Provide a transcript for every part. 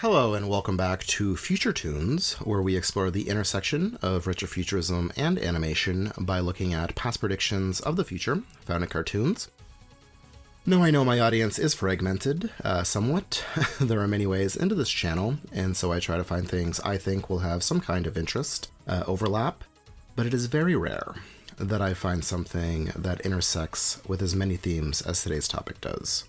Hello and welcome back to Futuretoons, where we explore the intersection of retrofuturism and animation by looking at past predictions of the future found in cartoons. Now I know my audience is fragmented, somewhat. There are many ways into this channel, and so I try to find things I think will have some kind of interest, overlap, but it is very rare that I find something that intersects with as many themes as today's topic does.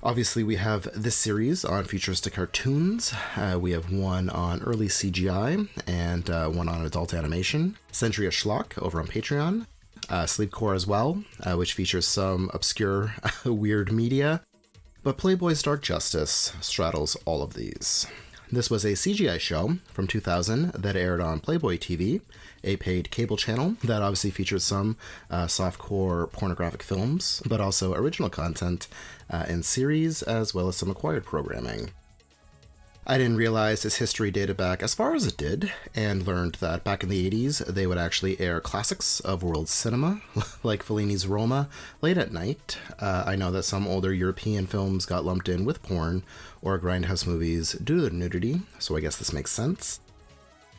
Obviously, we have this series on futuristic cartoons. We have one on early CGI and one on adult animation. Century of Schlock over on Patreon. Sleepcore as well, which features some obscure, weird media. But Playboy's Dark Justice straddles all of these. This was a CGI show from 2000 that aired on Playboy TV, a paid cable channel that obviously featured some softcore pornographic films, but also original content in series as well as some acquired programming. I didn't realize this history dated back as far as it did, and learned that back in the 80s they would actually air classics of world cinema, like Fellini's Roma, late at night. I know that some older European films got lumped in with porn or grindhouse movies due to their nudity, so I guess this makes sense.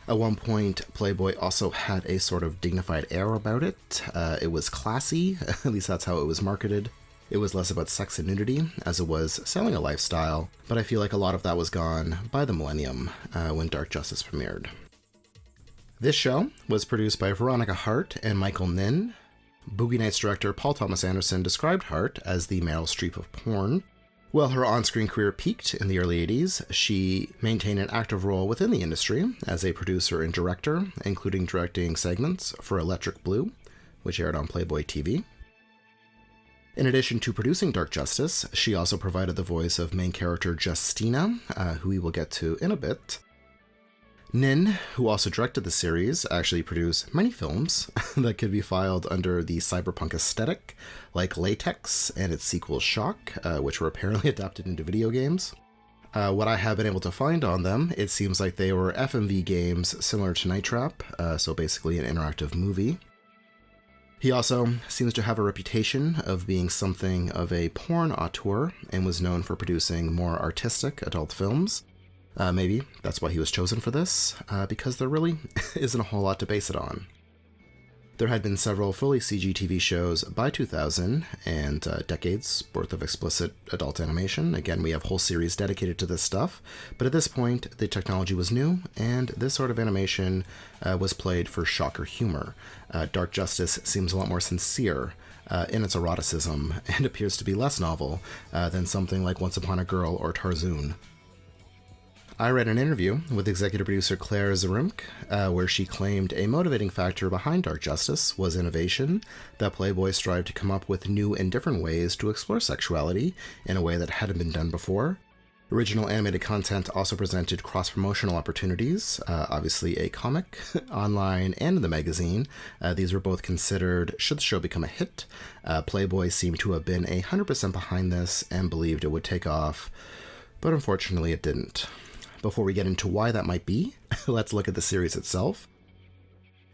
At one point, Playboy also had a sort of dignified air about it. It was classy, at least that's how it was marketed. It was less about sex and nudity, as it was selling a lifestyle, but I feel like a lot of that was gone by the millennium when Dark Justice premiered. This show was produced by Veronica Hart and Michael Nin. Boogie Nights director Paul Thomas Anderson described Hart as the Meryl Streep of porn. While her on-screen career peaked in the early 80s, she maintained an active role within the industry as a producer and director, including directing segments for Electric Blue, which aired on Playboy TV. In addition to producing Dark Justice, she also provided the voice of main character Justina, who we will get to in a bit. Nin, who also directed the series, actually produced many films that could be filed under the cyberpunk aesthetic, like Latex and its sequel Shock, which were apparently adapted into video games. What I have been able to find on them, it seems like they were FMV games similar to Night Trap, so basically an interactive movie. He also seems to have a reputation of being something of a porn auteur and was known for producing more artistic adult films. Maybe that's why he was chosen for this, because there really isn't a whole lot to base it on. There had been several fully CG TV shows by 2000 and decades worth of explicit adult animation. Again, we have whole series dedicated to this stuff, but at this point, the technology was new, and this sort of animation was played for shocker humor. Dark Justice seems a lot more sincere in its eroticism and appears to be less novel than something like Once Upon a Girl or Tarzoon. I read an interview with executive producer Claire Zarumk, where she claimed a motivating factor behind Dark Justice was innovation, that Playboy strived to come up with new and different ways to explore sexuality in a way that hadn't been done before. Original animated content also presented cross-promotional opportunities, obviously a comic, online, and in the magazine. These were both considered should the show become a hit. Playboy seemed to have been 100% behind this and believed it would take off, but unfortunately it didn't. Before we get into why that might be, let's look at the series itself.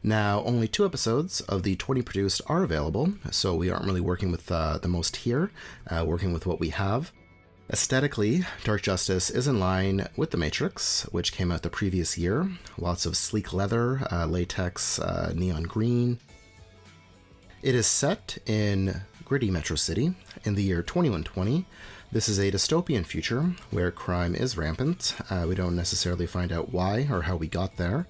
Now, only 2 episodes of the 20 produced are available, so we aren't really working with the most here, working with what we have. Aesthetically, Dark Justice is in line with The Matrix, which came out the previous year. Lots of sleek leather, latex, neon green. It is set in gritty Metro City in the year 2120. This is a dystopian future where crime is rampant. We don't necessarily find out why or how we got there.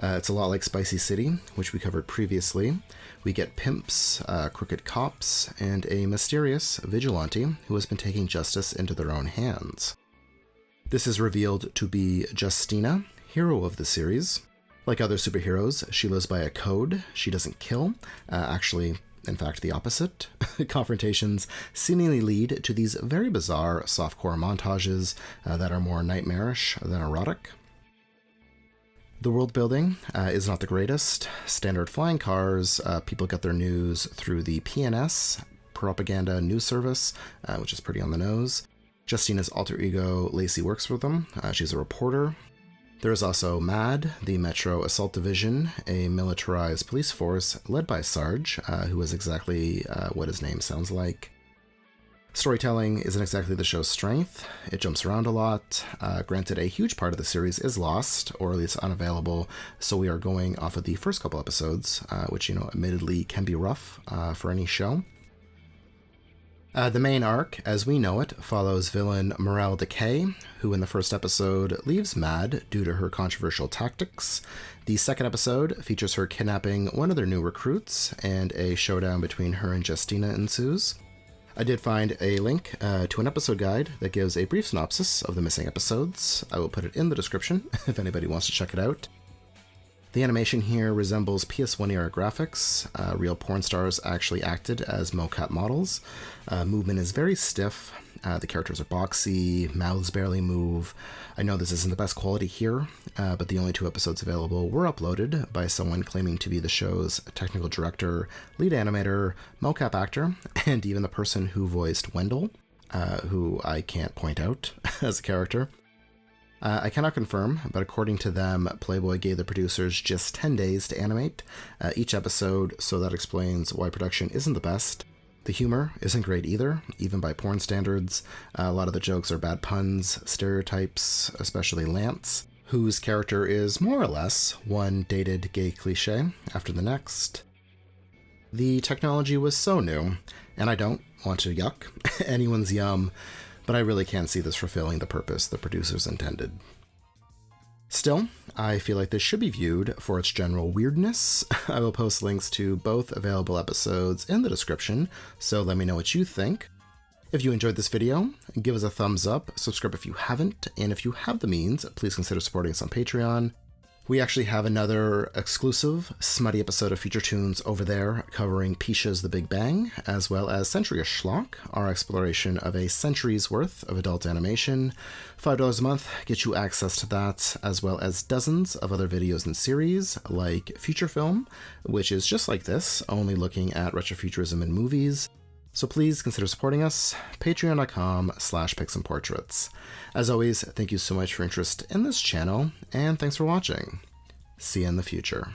It's a lot like Spicy City, which we covered previously. We get pimps, crooked cops, and a mysterious vigilante who has been taking justice into their own hands. This is revealed to be Justina, hero of the series. Like other superheroes, she lives by a code. She doesn't kill. In fact, the opposite. Confrontations seemingly lead to these very bizarre softcore montages that are more nightmarish than erotic. The world building is not the greatest. Standard flying cars, people get their news through the PNS, Propaganda News Service, which is pretty on the nose. Justina's alter ego, Lacey, works for them. She's a reporter. There is also MAD, the Metro Assault Division, a militarized police force led by Sarge, who is exactly what his name sounds like. Storytelling isn't exactly the show's strength. It jumps around a lot. Granted, a huge part of the series is lost, or at least unavailable, so we are going off of the first couple episodes, which, admittedly can be rough for any show. The main arc, as we know it, follows villain Morale Decay, who in the first episode leaves mad due to her controversial tactics. The second episode features her kidnapping one of their new recruits, and a showdown between her and Justina ensues. I did find a link to an episode guide that gives a brief synopsis of the missing episodes. I will put it in the description if anybody wants to check it out. The animation here resembles PS1 era graphics. Real porn stars actually acted as mocap models. Movement is very stiff. The characters are boxy, mouths barely move. I know this isn't the best quality here, but the only 2 episodes available were uploaded by someone claiming to be the show's technical director, lead animator, mocap actor, and even the person who voiced Wendell, who I can't point out as a character. I cannot confirm, but according to them, Playboy gave the producers just 10 days to animate each episode, so that explains why production isn't the best. The humor isn't great either, even by porn standards. A lot of the jokes are bad puns, stereotypes, especially Lance, whose character is more or less one dated gay cliche after the next. The technology was so new, and I don't want to yuck anyone's yum, but I really can't see this fulfilling the purpose the producers intended. Still, I feel like this should be viewed for its general weirdness. I will post links to both available episodes in the description, so let me know what you think. If you enjoyed this video, give us a thumbs up, subscribe if you haven't, and if you have the means, please consider supporting us on Patreon. We actually have another exclusive, smutty episode of Futuretoons over there covering Pisha's The Big Bang, as well as Century of Schlock, our exploration of a century's worth of adult animation. $5 a month gets you access to that, as well as dozens of other videos and series, like Future Film, which is just like this, only looking at retrofuturism in movies. So please consider supporting us, patreon.com/picsandportraits. As always, thank you so much for your interest in this channel, and thanks for watching. See you in the future.